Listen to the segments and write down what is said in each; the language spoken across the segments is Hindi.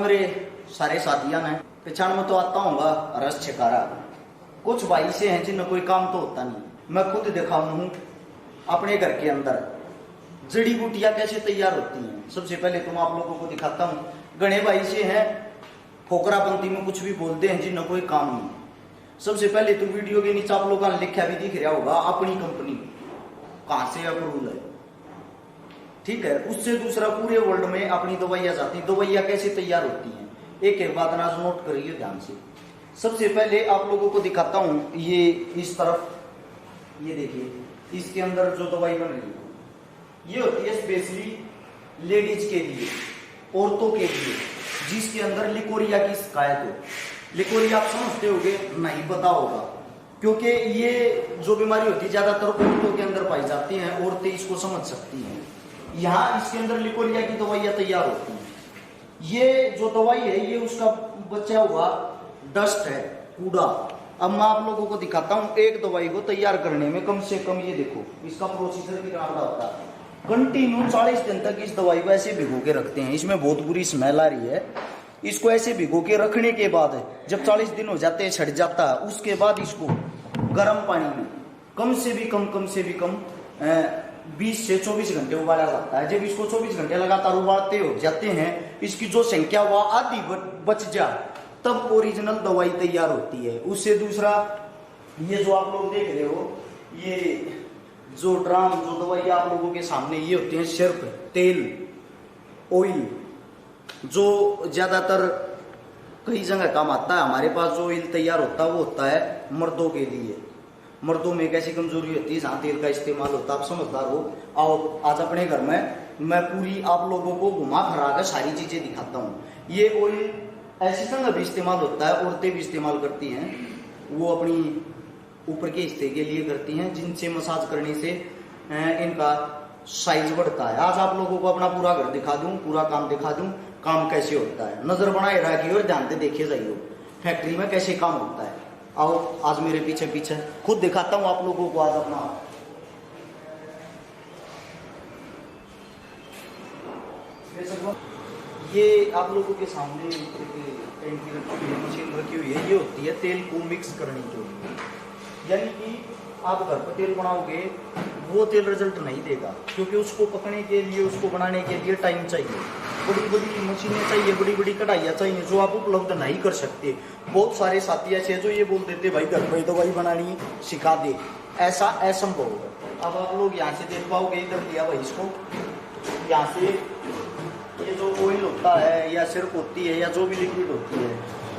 मेरे सारे साथियों ने पहचान में तो आता हूँगा रस छिकारा। कुछ भाई से हैं जिनमें कोई काम तो होता नहीं। मैं खुद देखा हूँ अपने घर के अंदर जड़ी बूटियां कैसे तैयार होती हैं। सबसे पहले तो मैं आप लोगों को दिखाता हूँ। गणे भाई से हैं फोकरापंथी में कुछ भी बोलते हैं जिनमें कोई काम नहीं। सबसे पहले तो वीडियो के नीचे आप लोगों ने लिखा भी दिख रहा होगा अपनी कंपनी कहाँ से अप्रूवल है, ठीक है। उससे दूसरा पूरे वर्ल्ड में अपनी दवाइयां जाती, दवाइयां कैसे तैयार होती हैं एक एक बात ना नोट करिए ध्यान से। सबसे पहले आप लोगों को दिखाता हूं, ये इस तरफ ये देखिए, इसके अंदर जो दवाई बन रही है ये होती है स्पेशली लेडीज के लिए, औरतों के लिए, जिसके अंदर लिकोरिया की शिकायत हो। लिकोरिया आप समझते होगे, नहीं पता होगा, क्योंकि ये जो बीमारी होती है ज्यादातर औरतों के अंदर पाई जाती है, औरतें इसको समझ सकती हैं। यहाँ इसके अंदर लिकोरिया की दवाइयां तैयार होती हैं। ये जो दवाई है ये उसका बचा हुआ डस्ट है, कूड़ा। अब मैं आप लोगों को दिखाता हूँ एक दवाई को तैयार करने में कम से कम ये देखो इसका प्रोसीजर कितना बड़ा होता है। कंटिन्यू 40 दिन तक इस दवाई को ऐसे भिगो के रखते हैं। इसमें बहुत बुरी स्मेल आ रही है। इसको ऐसे भिगो के रखने के बाद जब 40 दिन हो जाते हैं, छट जाता है, उसके बाद इसको गर्म पानी में कम से भी कम 20 से 24 घंटे उबाला जाता है। जब इसको 24 घंटे लगातार उबालते हो जाते हैं, इसकी जो संख्या वह आधी बच जाए, तब ओरिजिनल दवाई तैयार होती है। उससे दूसरा ये जो आप लोग देख रहे हो, ये जो ड्राम जो दवाई आप लोगों के सामने, ये होते हैं सिर्फ तेल, ऑयल, जो ज्यादातर कई जगह काम आता है। हमारे पास जो ऑयल तैयार होता है वो होता है मर्दों के लिए। मर्दों में एक ऐसी कमजोरी होती है जहाँ तेल का इस्तेमाल होता है। आप समझदार हो, आओ आज अपने घर में मैं पूरी आप लोगों को घुमा फिरा कर सारी चीजें दिखाता हूँ। ये ऑयल ऐसी जगह भी इस्तेमाल होता है, औरतें भी इस्तेमाल करती हैं, वो अपनी ऊपर के हिस्से के लिए करती हैं, जिनसे मसाज करने से इनका साइज बढ़ता है। आज आप लोगों को अपना पूरा घर दिखा दूं, पूरा काम दिखा दूं, काम कैसे होता है। नजर बनाए रखिए और ध्यान से देखिए जाइए फैक्ट्री में कैसे काम होता है। आओ आज मेरे पीछे पीछे खुद दिखाता हूं आप लोगों को आज अपना। ये आप लोगों के सामने मशीन रखी हुई है, ये होती है तेल को मिक्स करने के लिए। यानी कि आप घर पर तेल बनाओगे वो तेल रिजल्ट नहीं देगा, क्योंकि उसको पकने के लिए, उसको बनाने के लिए टाइम चाहिए, बड़ी बड़ी मशीनें चाहिए, बड़ी बड़ी कढ़ाइयाँ चाहिए, जो आप उपलब्ध नहीं कर सकते। बहुत सारे साथी ऐसे जो ये बोल देते भाई घर पर दवाई बनानी सिखा दे, ऐसा असंभव है। अब आप लोग यहाँ से देख पाओगे, इधर दिया भाई इसको, यहाँ से ये जो ऑयल होता है या सिर्फ होती है या जो भी लिक्विड होती है,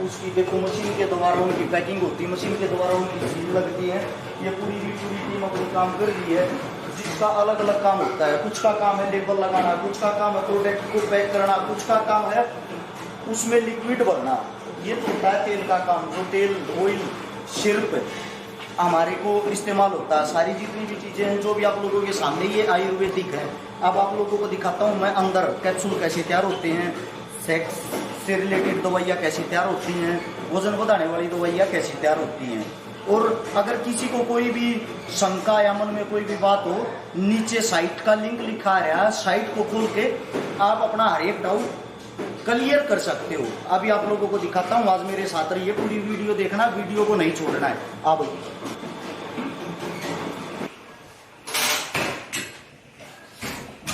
उसकी देखो मशीन के द्वारा उनकी पैकिंग होती है, मशीन के द्वारा उनकी सील लगती है। ये पूरी टीम अपनी काम कर रही है, जिसका अलग अलग काम होता है। कुछ का काम है लेबल लगाना, कुछ का काम है प्रोडक्ट को पैक करना, कुछ का काम है उसमें लिक्विड भरना। ये तो होता है तेल का काम, जो तेल ऑयल सिर्फ हमारे को इस्तेमाल होता है। सारी जितनी भी चीजें हैं जो भी आप लोगों के सामने, ये आयुर्वेदिक है। अब आप लोगों को दिखाता हूँ मैं अंदर कैप्सूल कैसे तैयार होते हैं, सेक्स से रिलेटेड दवाइयाँ कैसे तैयार होती हैं, वजन बढ़ाने वाली दवाइयाँ कैसे तैयार होती हैं। और अगर किसी को कोई भी शंका या मन में कोई भी बात हो, नीचे साइट का लिंक लिखा है, साइट को खोल के आप अपना हर एक डाउट क्लियर कर सकते हो। अभी आप लोगों को दिखाता हूँ, आज मेरे साथ रहिए, पूरी वीडियो देखना, वीडियो को नहीं छोड़ना है। आप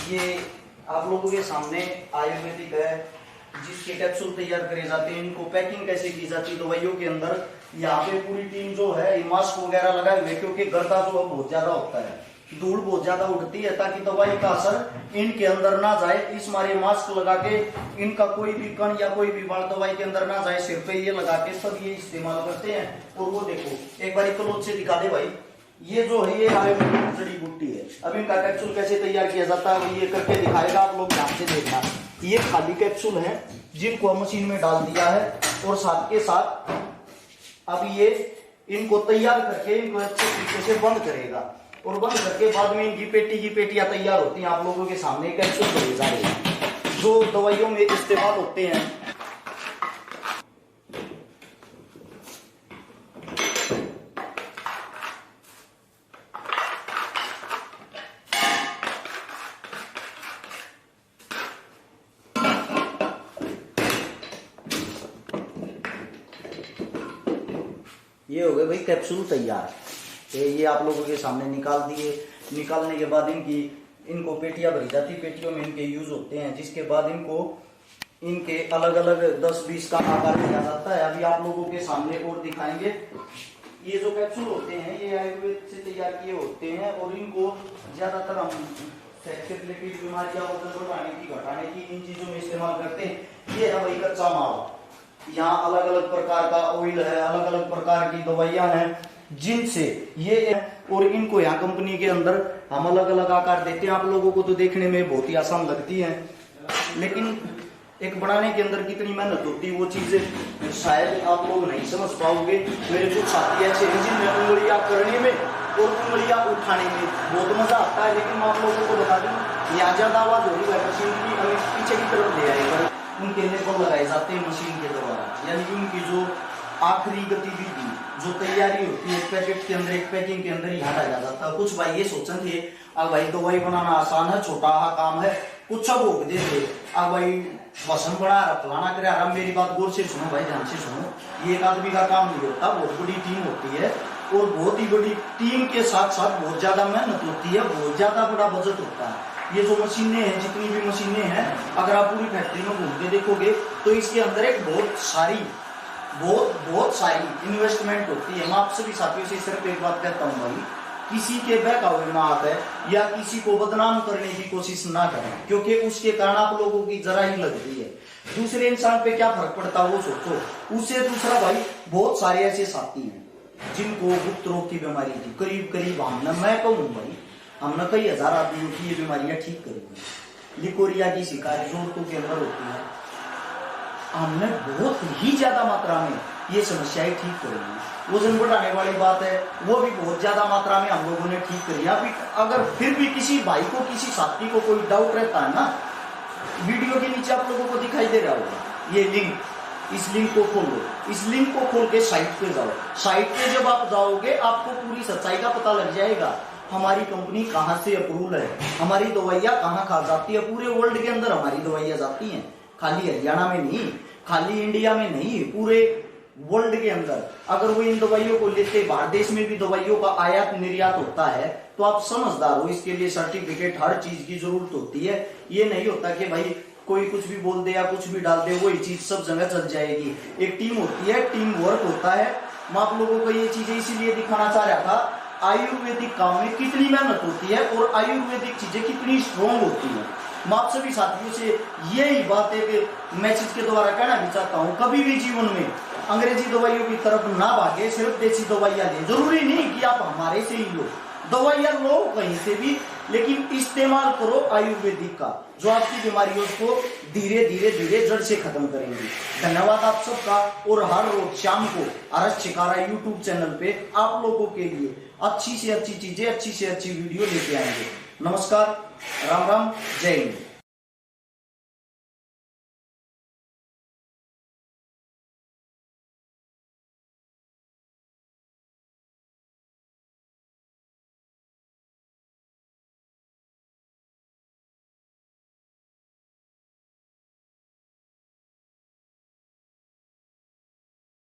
ये आप लोगों के सामने आयुर्वेदिक है, जिसके कैप्सूल तैयार करे जाते हैं। इनको पैकिंग कैसे की जाती है दवाइयों के अंदर। यहाँ पे पूरी टीम जो है मास्क वगैरह लगाए हुए, क्योंकि गर्दा जो है बहुत ज्यादा होता है, धूल बहुत ज्यादा उड़ती है, ताकि दवाई का असर इनके अंदर ना जाए। इस मारे मास्क लगा के इनका कोई भी कण या कोई भी बाल दवाई के अंदर ना जाए, सिर पे ये लगा के सब ये इस्तेमाल करते हैं। और वो देखो एक बार क्लोज से दिखा दे भाई, ये जो है ये आयुर्वेदिक जड़ी बूटी है। अब इनका कैप्सूल कैसे तैयार किया जाता है ये करके दिखाएगा, आप लोग ध्यान से देखना। ये खाली कैप्सूल है जिनको मशीन में डाल दिया है, और साथ के साथ अब ये इनको तैयार करके इनको अच्छे तरीके से बंद करेगा, और बंद करके बाद में इनकी पेटी की पेटियां तैयार होती हैं। आप लोगों के सामने कैप्सूल भरे जा रहे हैं जो दवाइयों में इस्तेमाल होते हैं। ये हो गए भाई कैप्सूल तैयार। ये आप लोगों के सामने निकाल दिए। निकालने के बाद इनको पेटियां भरी जाती, पेटियों में इनके यूज होते हैं, जिसके बाद इनके अलग अलग 10-20 का आकार दिया जाता है। अभी आप लोगों के सामने और दिखाएंगे। ये जो कैप्सूल होते हैं ये आयुर्वेद से तैयार किए होते हैं और इनको ज्यादातर हम रिलेटेड बीमारियां, वजन बढ़ाने की, घटाने की, इन चीजों में इस्तेमाल करते हैं। ये है भाई कच्चा माल। यहाँ अलग अलग प्रकार का ऑयल है, अलग अलग प्रकार की दवाइयां हैं, जिनसे ये और इनको यहाँ कंपनी के अंदर हम अलग अलग आकार देते हैं। आप लोगों को तो देखने में बहुत ही आसान लगती है, लेकिन एक बनाने के अंदर कितनी मेहनत होती है वो चीजें शायद आप लोग नहीं समझ पाओगे। मेरे कुछ साथी ऐसे हैं जिनमें उंगलियां करने में और उंगलियां उठाने में बहुत मजा आता है, लेकिन मैं आप लोगों को बता दूं यहाँ ज्यादा आवाज हो रही है मशीन की, हमें पीछे की तरफ ले आएगा। उनके लेवल लगाए जाते हैं मशीन के द्वारा, यानी उनकी जो आखिरी गतिविधि जो तैयारी होती है, एक पैकेट के अंदर, एक पैकिंग के अंदर ही हटाया जाता है। कुछ भाई ये सोचेंगे अब भाई दवाई बनाना आसान है, छोटा काम है, कुछ सब भोग दे दे, अब भाई वसन बना रहा, फलाना करे रहा। मेरी बात गौर से सुनो भाई, ध्यान से सुनो। ये एक आदमी का काम नहीं होता, बहुत बड़ी टीम होती है और बहुत ही बड़ी टीम के साथ साथ बहुत ज्यादा मेहनत होती है, बहुत ज्यादा बड़ा बजट होता है। ये जो मशीनें हैं, जितनी भी मशीनें हैं, अगर आप पूरी फैक्ट्री में घूम के देखोगे तो इसके अंदर एक बहुत सारी इन्वेस्टमेंट होती है। मैं आप सभी साथियों से सिर्फ एक बात कहता हूँ भाई, किसी के बहकावे में आकर या किसी को बदनाम करने की कोशिश ना करें, क्योंकि उसके कारण आप लोगों की जरा ही लगती है, दूसरे इंसान पे क्या फर्क पड़ता है वो सोचो। उससे दूसरा भाई, बहुत सारे ऐसे साथी हैं जिनको गुप्त रोग की बीमारी थी, करीब हमने, मैं कहूँ भाई, हमने कई हजार आदमियों की ये बीमारियां ठीक करी है। लिकोरिया की शिकायत जोड़ों के अंदर होती है, हमने बहुत ही ज्यादा मात्रा में ये समस्याएं ठीक करी है। वजन बढ़ाने वाली बात है, वो भी बहुत ज्यादा मात्रा में हम लोगों ने ठीक करी है। अगर फिर भी किसी भाई को, किसी साथी को कोई डाउट रहता है ना, वीडियो के नीचे आप लोगों को दिखाई दे रहा होगा ये लिंक, इस लिंक को खोलो, इस लिंक को खोल के साइट पे जाओ। साइट पे जब आप जाओगे आपको पूरी सच्चाई का पता लग जाएगा। हमारी कंपनी कहाँ से अप्रूवल है, हमारी दवाइयाँ कहाँ खा जाती है। पूरे वर्ल्ड के अंदर हमारी दवाइयाँ जाती हैं, खाली हरियाणा में नहीं, खाली इंडिया में नहीं, पूरे वर्ल्ड के अंदर। अगर वो इन दवाइयों को लेते, बाहर देश में भी दवाइयों का आयात निर्यात होता है, तो आप समझदार हो, इसके लिए सर्टिफिकेट, हर चीज की जरूरत होती है। ये नहीं होता कि भाई कोई कुछ भी बोल दे या कुछ भी डाल दे, वही चीज सब जगह चल जाएगी। एक टीम होती है, टीम वर्क होता है। मैं आप लोगों को ये चीजें इसीलिए दिखाना चाह रहा था, आयुर्वेदिक काम में कितनी मेहनत होती है और आयुर्वेदिक चीजें कितनी स्ट्रॉन्ग होती है। मैं आप सभी साथियों से यही बात है मैसेज के द्वारा कहना भी चाहता हूँ, कभी भी जीवन में अंग्रेजी दवाइयों की तरफ ना भागे, सिर्फ देसी दवाइयां लें। जरूरी नहीं कि आप हमारे से ही लो, दवाइयां लो कहीं से भी, लेकिन इस्तेमाल करो आयुर्वेदिक का, जो आपकी बीमारियों को धीरे धीरे जड़ से खत्म करेंगे। धन्यवाद आप सबका। और हर रोज शाम को आरएस छिकारा यूट्यूब चैनल पे आप लोगों के लिए अच्छी से अच्छी चीजें, अच्छी से अच्छी वीडियो लेके आएंगे। नमस्कार, राम राम, जय हिंद।